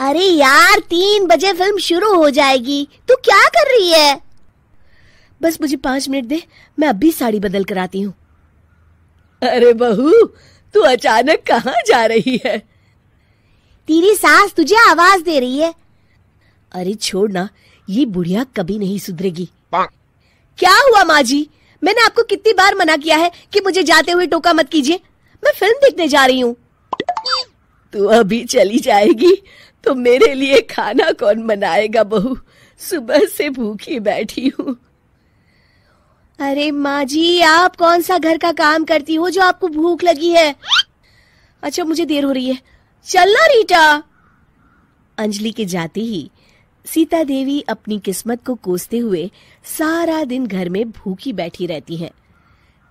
अरे यार 3 बजे फिल्म शुरू हो जाएगी, तू क्या कर रही है? बस मुझे 5 मिनट दे, मैं अभी साड़ी बदल कर आती हूँ। अरे बहू, तू अचानक कहाँ जा रही है? तेरी सास तुझे आवाज दे रही है। अरे छोड़ ना, ये बुढ़िया कभी नहीं सुधरेगी। क्या हुआ माँ जी? मैंने आपको कितनी बार मना किया है कि मुझे जाते हुए टोका मत कीजिए। मैं फिल्म देखने जा रही हूँ। तू अभी चली जाएगी तो मेरे लिए खाना कौन बनाएगा बहू? सुबह से भूखी बैठी हूँ। अरे माँ जी, आप कौन सा घर का काम करती हो जो आपको भूख लगी है? अच्छा, मुझे देर हो रही है, चलना रीटा। अंजलि के जाते ही सीता देवी अपनी किस्मत को कोसते हुए सारा दिन घर में भूखी बैठी रहती हैं।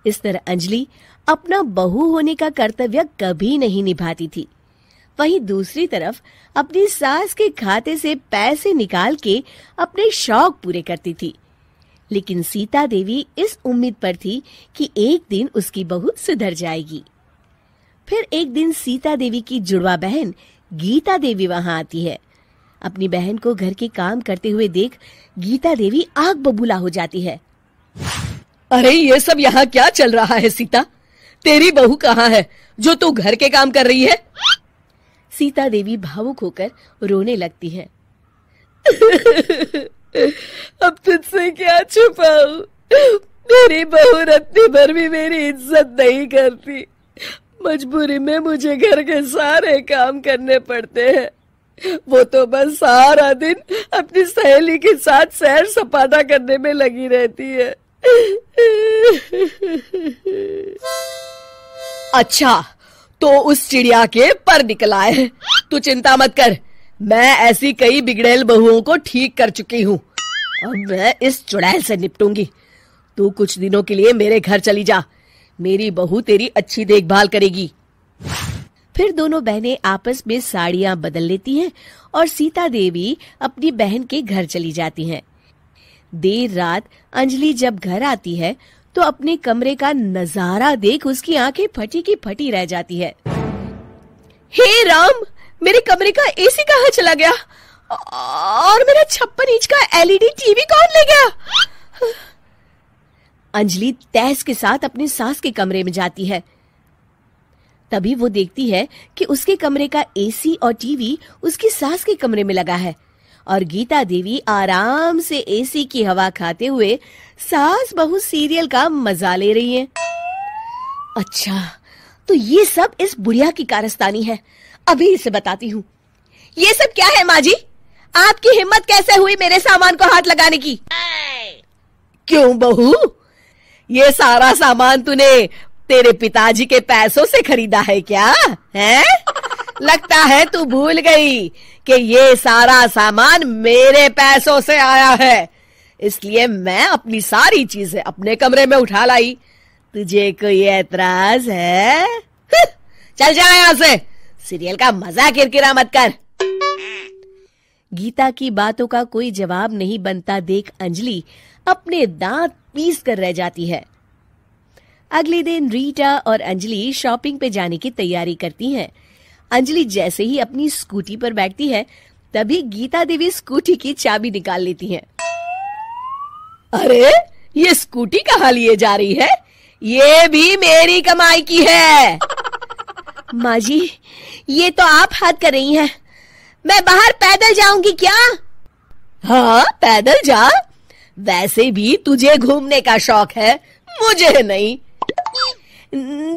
इस तरह अंजलि अपना बहू होने का कर्तव्य कभी नहीं निभाती थी। वहीं दूसरी तरफ अपनी सास के खाते से पैसे निकाल के अपने शौक पूरे करती थी। लेकिन सीता देवी इस उम्मीद पर थी कि एक दिन उसकी बहू सुधर जाएगी। फिर एक दिन सीता देवी की जुड़वा बहन गीता देवी वहां आती है। अपनी बहन को घर के काम करते हुए देख गीता देवी आग बबूला हो जाती है। अरे ये सब यहाँ क्या चल रहा है सीता? तेरी बहू कहाँ है जो तू घर के काम कर रही है? सीता देवी भावुक होकर रोने लगती है। अब तुझसे क्या छुपाऊं? मेरी बहू रत्ती भर भी मेरी इज्जत नहीं करती। मजबूरी में मुझे घर के सारे काम करने पड़ते हैं। वो तो बस सारा दिन अपनी सहेली के साथ सैर सपाटा करने में लगी रहती है। अच्छा, तो उस चिड़िया के पर निकल आए। तू चिंता मत कर, मैं ऐसी कई बिगड़ैल बहुओं को ठीक कर चुकी हूँ। अब मैं इस चुड़ैल से निपटूंगी। तू कुछ दिनों के लिए मेरे घर चली जा, मेरी बहू तेरी अच्छी देखभाल करेगी। फिर दोनों बहनें आपस में साड़ियां बदल लेती हैं और सीता देवी अपनी बहन के घर चली जाती हैं। देर रात अंजलि जब घर आती है तो अपने कमरे का नजारा देख उसकी आंखें फटी की फटी रह जाती है। हे राम, मेरे कमरे का एसी कहाँ चला गया? और मेरा 56 इंच का एलईडी टीवी कौन ले गया? अंजलि तैस के साथ अपनी सास के कमरे में जाती है। तभी वो देखती है कि उसके कमरे का एसी और टीवी उसकी सास के कमरे में लगा है और गीता देवी आराम से एसी की हवा खाते हुए सास बहू सीरियल का मजा ले रही हैं। अच्छा, तो ये सब इस बुढ़िया की कारस्तानी है। अभी इसे बताती हूँ। ये सब क्या है माँ जी? आपकी हिम्मत कैसे हुई मेरे सामान को हाथ लगाने की? क्यों बहू, ये सारा सामान तूने तेरे पिताजी के पैसों से खरीदा है क्या? है? लगता है तू भूल गई कि ये सारा सामान मेरे पैसों से आया है, इसलिए मैं अपनी सारी चीजें अपने कमरे में उठा लाई। तुझे कोई एतराज है? चल जा यहाँ से, सीरियल का मजा किरकिरा मत कर। गीता की बातों का कोई जवाब नहीं बनता देख अंजलि अपने दांत पीस कर रह जाती है। अगले दिन रीटा और अंजलि शॉपिंग पे जाने की तैयारी करती हैं। अंजलि जैसे ही अपनी स्कूटी पर बैठती है तभी गीता देवी स्कूटी की चाबी निकाल लेती हैं। अरे, ये स्कूटी कहाँ लिए जा रही है? ये भी मेरी कमाई की है। माँ जी, ये तो आप हाथ कर रही हैं। मैं बाहर पैदल जाऊंगी क्या? हाँ, पैदल जा। वैसे भी तुझे घूमने का शौक है, मुझे नहीं।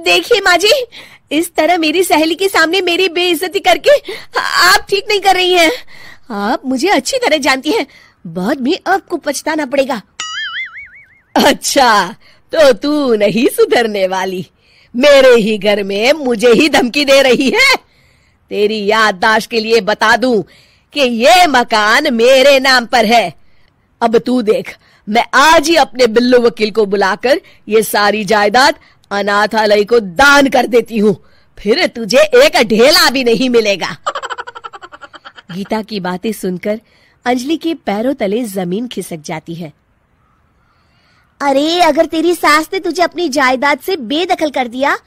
देखिए माँ जी, इस तरह मेरी सहेली के सामने मेरी बेइज्जती करके आप ठीक नहीं कर रही हैं। आप मुझे अच्छी तरह जानती हैं, बाद में आपको पछताना पड़ेगा। अच्छा, तो तू नहीं सुधरने वाली। मेरे ही घर में मुझे ही धमकी दे रही है। तेरी याददाश्त के लिए बता दूं कि ये मकान मेरे नाम पर है। अब तू देख, मैं आज ही अपने बिल्लू वकील को बुलाकर ये सारी जायदाद अनाथालय को दान कर देती हूँ, फिर तुझे एक ढेला भी नहीं मिलेगा। गीता की बातें सुनकर अंजलि के पैरों तले जमीन खिसक जाती है। अरे, अगर तेरी सास ने तुझे अपनी जायदाद से बेदखल कर दिया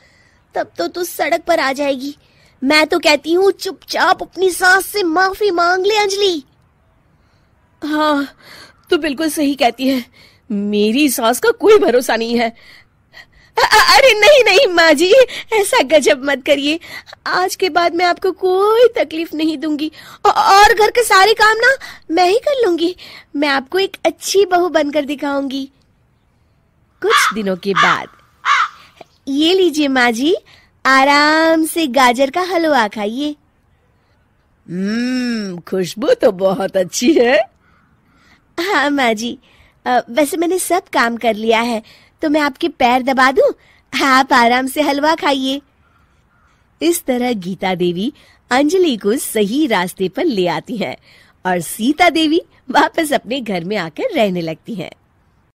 तब तो तू सड़क पर आ जाएगी। मैं तो कहती हूँ चुपचाप अपनी सास से माफी मांग ले अंजलि। हाँ, तो बिल्कुल सही कहती है, मेरी सास का कोई भरोसा नहीं है। अरे नहीं नहीं माँ जी, ऐसा गजब मत करिए। आज के बाद मैं आपको कोई तकलीफ नहीं दूंगी और घर के सारे काम ना मैं ही कर लूंगी। मैं आपको एक अच्छी बहू बनकर दिखाऊंगी। कुछ दिनों के बाद, ये लीजिए माँ जी, आराम से गाजर का हलवा खाइए। खुशबू तो बहुत अच्छी है। हाँ माँ जी, वैसे मैंने सब काम कर लिया है, तो मैं आपके पैर दबा दूं? आप आराम से हलवा खाइए। इस तरह गीता देवी अंजलि को सही रास्ते पर ले आती हैं और सीता देवी वापस अपने घर में आकर रहने लगती हैं।